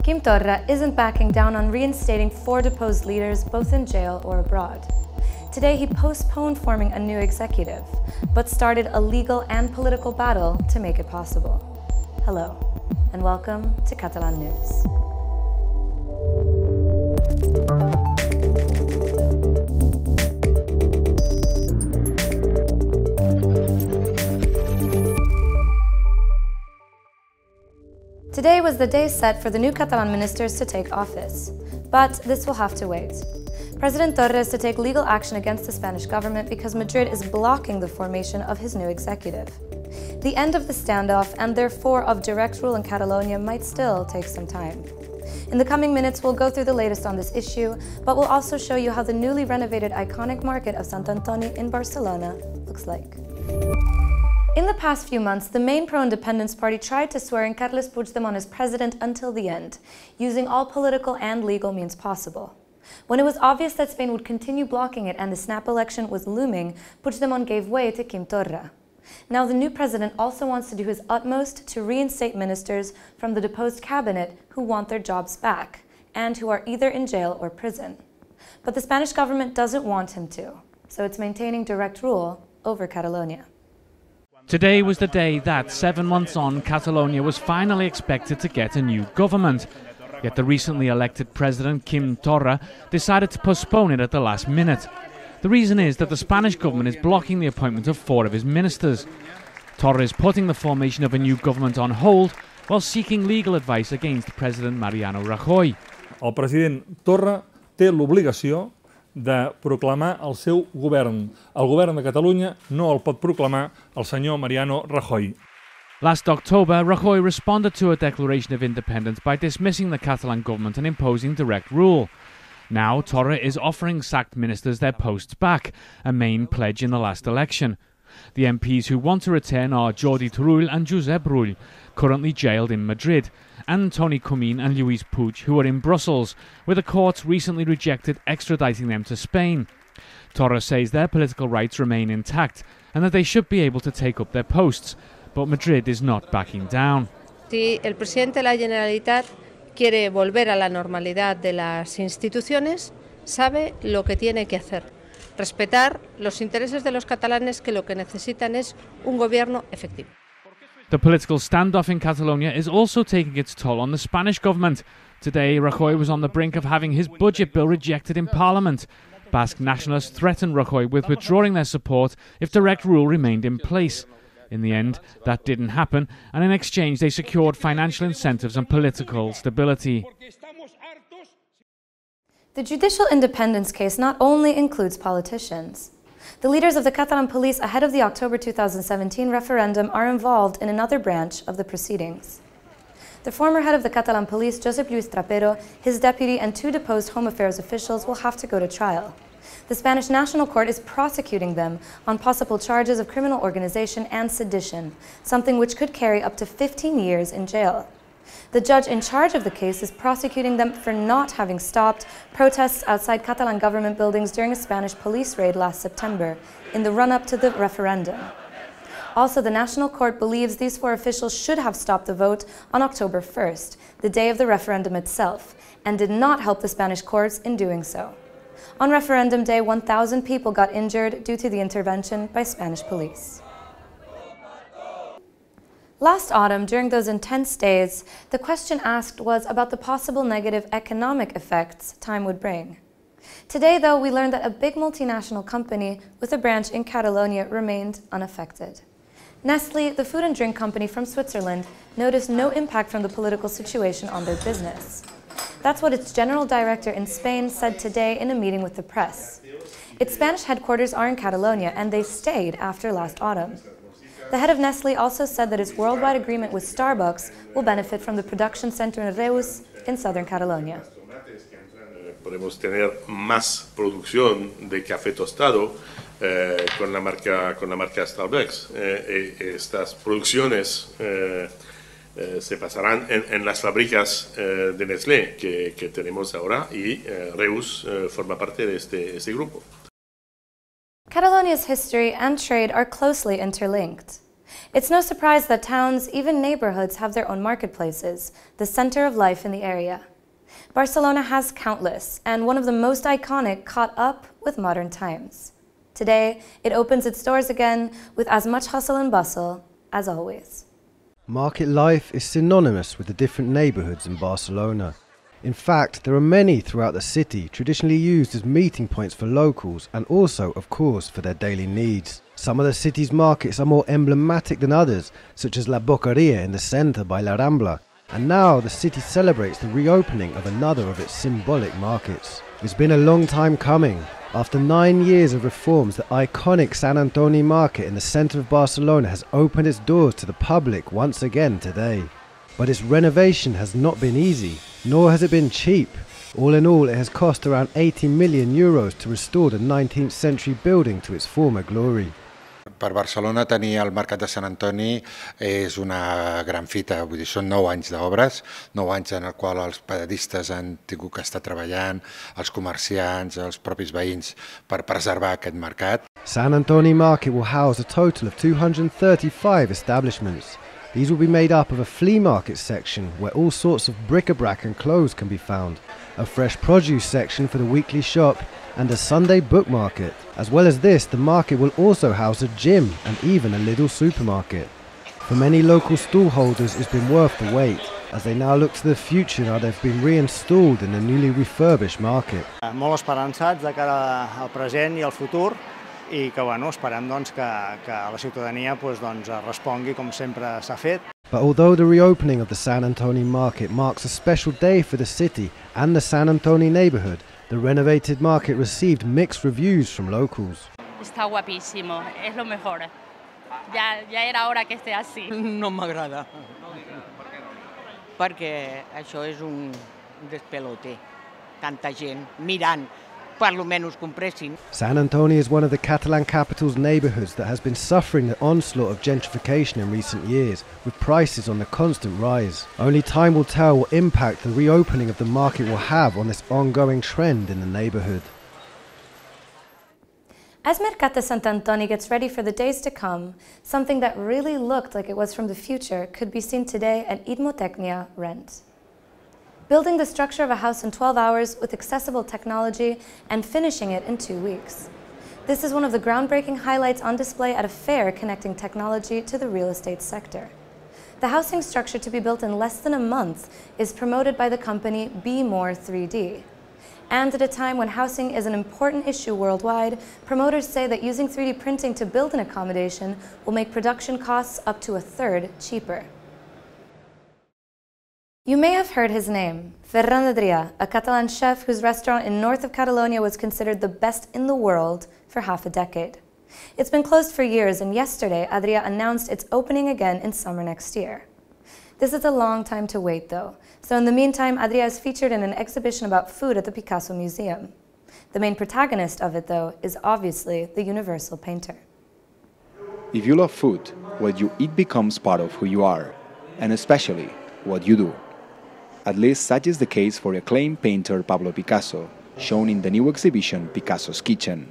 Quim Torra isn't backing down on reinstating 4 deposed leaders both in jail or abroad. Today he postponed forming a new executive, but started a legal and political battle to make it possible. Hello, and welcome to Catalan News. Today was the day set for the new Catalan ministers to take office, but this will have to wait. President Torra is to take legal action against the Spanish government because Madrid is blocking the formation of his new executive. The end of the standoff, and therefore of direct rule in Catalonia, might still take some time. In the coming minutes, we'll go through the latest on this issue, but we'll also show you how the newly renovated iconic market of Sant Antoni in Barcelona looks like. In the past few months, the main pro-independence party tried to swear in Carles Puigdemont as president until the end, using all political and legal means possible. When it was obvious that Spain would continue blocking it and the snap election was looming, Puigdemont gave way to Quim Torra. Now the new president also wants to do his utmost to reinstate ministers from the deposed cabinet who want their jobs back, and who are either in jail or prison. But the Spanish government doesn't want him to, so it's maintaining direct rule over Catalonia. Today was the day that, 7 months on, Catalonia was finally expected to get a new government. Yet the recently elected president, Quim Torra, decided to postpone it at the last minute. The reason is that the Spanish government is blocking the appointment of 4 of his ministers. Torra is putting the formation of a new government on hold while seeking legal advice against President Mariano Rajoy. El president Torra té l'obligació de proclamar el seu govern. El govern de Catalunya no el pot proclamar el senyor Mariano Rajoy. Last October, Rajoy responded to a declaration of independence by dismissing the Catalan government and imposing direct rule. Now, Torra is offering sacked ministers their posts back, a main pledge in the last election. The MPs who want to return are Jordi Turull and Josep Rull, currently jailed in Madrid, and Toni Comín and Lluís Puig, who are in Brussels, where the courts recently rejected extraditing them to Spain. Torra says their political rights remain intact and that they should be able to take up their posts, but Madrid is not backing down. Si el presidente de la Generalitat quiere volver a la normalidad de las instituciones, sabe lo que tiene que hacer. Respetar los intereses de los catalanes, que lo que necesitan es un gobierno efectivo. The political standoff in Catalonia is also taking its toll on the Spanish government. Today, Rajoy was on the brink of having his budget bill rejected in Parliament. Basque nationalists threatened Rajoy with withdrawing their support if direct rule remained in place. In the end, that didn't happen, and in exchange they secured financial incentives and political stability. The judicial independence case not only includes politicians. The leaders of the Catalan police ahead of the October 2017 referendum are involved in another branch of the proceedings. The former head of the Catalan police, Josep Lluís Trapero, his deputy and 2 deposed Home Affairs officials will have to go to trial. The Spanish National Court is prosecuting them on possible charges of criminal organization and sedition, something which could carry up to 15 years in jail. The judge in charge of the case is prosecuting them for not having stopped protests outside Catalan government buildings during a Spanish police raid last September, in the run-up to the referendum. Also, the National Court believes these 4 officials should have stopped the vote on October 1st, the day of the referendum itself, and did not help the Spanish courts in doing so. On referendum day, 1,000 people got injured due to the intervention by Spanish police. Last autumn, during those intense days, the question asked was about the possible negative economic effects time would bring. Today, though, we learned that a big multinational company with a branch in Catalonia remained unaffected. Nestlé, the food and drink company from Switzerland, noticed no impact from the political situation on their business. That's what its general director in Spain said today in a meeting with the press. Its Spanish headquarters are in Catalonia, and they stayed after last autumn. The head of Nestlé also said that its worldwide agreement with Starbucks will benefit from the production center in Reus, in southern Catalonia. Podemos tener más producción de café tostado con la marca Starbucks. Estas producciones se pasarán en las fábricas de Nestlé que tenemos ahora, y Reus forma parte de este grupo. Catalonia's history and trade are closely interlinked. It's no surprise that towns, even neighborhoods, have their own marketplaces, the center of life in the area. Barcelona has countless, and one of the most iconic caught up with modern times. Today, it opens its doors again with as much hustle and bustle as always. Market life is synonymous with the different neighborhoods in Barcelona. In fact, there are many throughout the city traditionally used as meeting points for locals and also, of course, for their daily needs. Some of the city's markets are more emblematic than others, such as La Boqueria in the centre by La Rambla. And now the city celebrates the reopening of another of its symbolic markets. It's been a long time coming. After 9 years of reforms, the iconic Sant Antoni market in the centre of Barcelona has opened its doors to the public once again today. But its renovation has not been easy, nor has it been cheap. All in all, it has cost around 80 million euros to restore the 19th century building to its former glory. Per Barcelona tenir el Mercat de Sant Antoni és una gran fita, vull dir, són 9 anys d'obres, 9 anys en el qual els periodistes han tingut que estar treballant, els comerciants, els propis veïns, per preservar aquest mercat. Sant Antoni Market will house a total of 235 establishments. These will be made up of a flea market section where all sorts of bric-a-brac and clothes can be found, a fresh produce section for the weekly shop, and a Sunday book market. As well as this, the market will also house a gym and even a little supermarket. For many local stallholders, it's been worth the wait, as they now look to the future now they've been reinstalled in the newly refurbished market. Molt esperançats de cara al present i al futur, i que esperem que la ciutadania respongui com sempre s'ha fet. But although the reopening of the Sant Antoni market marks a special day for the city and the Sant Antoni neighborhood, the renovated market received mixed reviews from locals. Está guapísimo, es lo mejor. Ya era hora que esté así. No m'agrada. Perquè això és un despelote. Tanta gent mirant, per lo menos compressin. Sant Antoni is one of the Catalan capital's neighborhoods that has been suffering the onslaught of gentrification in recent years, with prices on the constant rise. Only time will tell what impact the reopening of the market will have on this ongoing trend in the neighborhood. As Mercat de Sant Antoni gets ready for the days to come, something that really looked like it was from the future could be seen today at Idmotecnia Rent. Building the structure of a house in 12 hours with accessible technology and finishing it in 2 weeks. This is one of the groundbreaking highlights on display at a fair connecting technology to the real estate sector. The housing structure to be built in less than a month is promoted by the company Be More 3D. And at a time when housing is an important issue worldwide, promoters say that using 3D printing to build an accommodation will make production costs up to 1/3 cheaper. You may have heard his name, Ferran Adrià, a Catalan chef whose restaurant in north of Catalonia was considered the best in the world for half a decade. It's been closed for years, and yesterday Adrià announced its opening again in summer next year. This is a long time to wait though, so in the meantime Adrià is featured in an exhibition about food at the Picasso Museum. The main protagonist of it though is obviously the universal painter. If you love food, what you eat becomes part of who you are, and especially what you do. At least such is the case for acclaimed painter Pablo Picasso, shown in the new exhibition Picasso's Kitchen.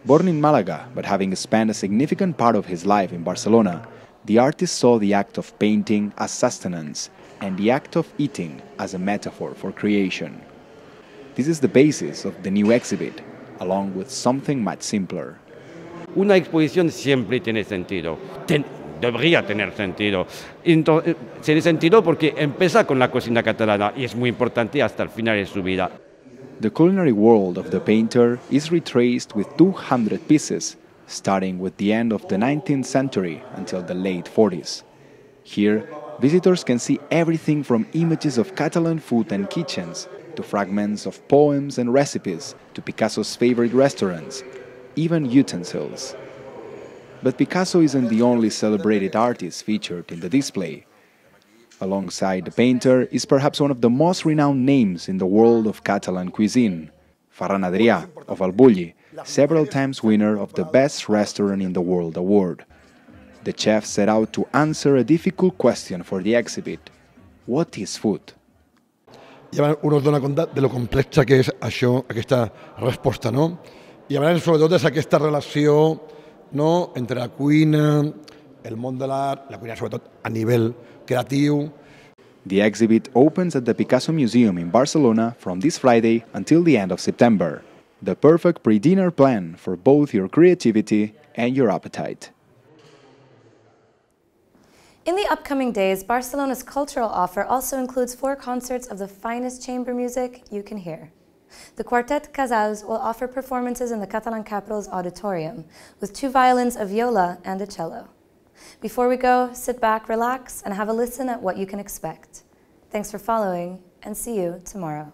Born in Malaga, but having spent a significant part of his life in Barcelona, the artist saw the act of painting as sustenance and the act of eating as a metaphor for creation. This is the basis of the new exhibit, along with something much simpler. Una exposición siempre tiene sentido. Debería tener sentido. Tiene sentido porque empieza con la cocina catalana y es muy importante hasta el final de su vida. The culinary world of the painter is retraced with 200 pieces, starting with the end of the 19th century until the late 40s. Here, visitors can see everything from images of Catalan food and kitchens, to fragments of poems and recipes, to Picasso's favorite restaurants, even utensils. But Picasso isn't the only celebrated artist featured in the display. Alongside the painter is perhaps one of the most renowned names in the world of Catalan cuisine, Ferran Adrià of Albulli, several times winner of the Best Restaurant in the World award. The chef set out to answer a difficult question for the exhibit. What is food? Ja un es dona compte de lo complexa que és això, aquesta resposta, no? I a veure, sobretot, és aquesta relació, no, entre la cuina, el món de l'art, la cuina sobretot a nivell creatiu. The exhibit opens at the Picasso Museum in Barcelona from this Friday until the end of September. The perfect pre-dinner plan for both your creativity and your appetite. In the upcoming days, Barcelona's cultural offer also includes 4 concerts of the finest chamber music you can hear. The Quartet Casals will offer performances in the Catalan capital's auditorium, with 2 violins, a viola, and a cello. Before we go, sit back, relax, and have a listen at what you can expect. Thanks for following, and see you tomorrow.